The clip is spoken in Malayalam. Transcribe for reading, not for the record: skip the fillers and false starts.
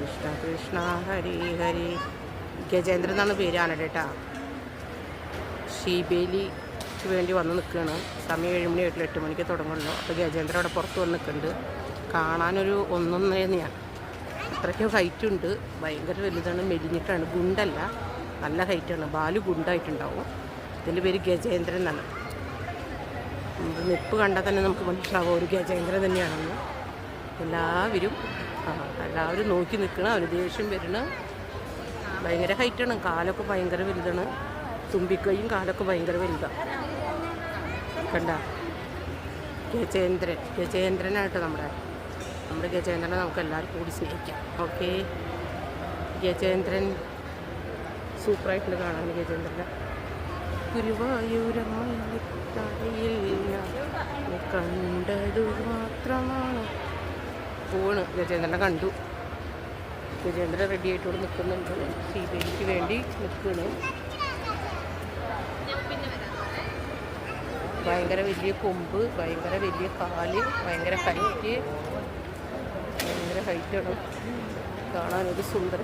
കൃഷ്ണ കൃഷ്ണ ഹരി ഹരി. ഗജേന്ദ്രൻ എന്നാണ് പേര് ആനയുടെ കേട്ടോ. ഷീബേലിക്ക് വേണ്ടി വന്ന് നിൽക്കുകയാണ്. സമയം 7 മണി 8 മണിക്ക് തുടങ്ങുള്ളൂ. അപ്പോൾ ഗജേന്ദ്രൻ അവിടെ പുറത്ത് വന്ന് നിൽക്കുന്നുണ്ട്. കാണാനൊരു 1.1 അത്രയ്ക്കും ഹൈറ്റുണ്ട്. ഭയങ്കര വലുതാണ്. മെലിഞ്ഞിട്ടാണ്, ഗുണ്ടല്ല, നല്ല ഹൈറ്റാണ്. ബാല് ഗുണ്ടായിട്ടുണ്ടാവും. ഇതിൻ്റെ പേര് ഗജേന്ദ്രൻ എന്നാണ്. നിപ്പ് കണ്ടാൽ തന്നെ നമുക്ക് മനസ്സിലാവും ഒരു ഗജേന്ദ്രൻ തന്നെയാണെന്ന്. എല്ലാവരും നോക്കി നിൽക്കണം. അവന് ദേഷ്യം വരണം. ഭയങ്കര ഹൈറ്റാണ്. കാലൊക്കെ ഭയങ്കര വലുതാണ്. തുമ്പിക്കൈയും കാലൊക്കെ ഭയങ്കര വലുതാണ്. കണ്ട ഗജേന്ദ്രനായിട്ട് നമ്മുടെ ഗജേന്ദ്രനെ നമുക്ക് എല്ലാവർക്കും കൂടി സ്നേഹിക്കാം. ഓക്കെ, ഗജേന്ദ്രൻ സൂപ്പറായിട്ടുണ്ട് കാണാൻ. ഗജേന്ദ്രനെ ഗുരുവായൂരമ്മയിൽ കണ്ടതു മാത്രമാണ്. പോണ് ഗജേന്ദ്രനെ കണ്ടു. ഗജേന്ദ്രൻ റെഡി ആയിട്ടോട് നിൽക്കുന്നുണ്ട്. ശ്രീദേവിക്ക് വേണ്ടി നിൽക്കുന്നു. ഭയങ്കര വലിയ കൊമ്പ്, ഭയങ്കര വലിയ കാല്, ഭയങ്കര ഹൈറ്റാണ്. കാണാനൊരു സുന്ദര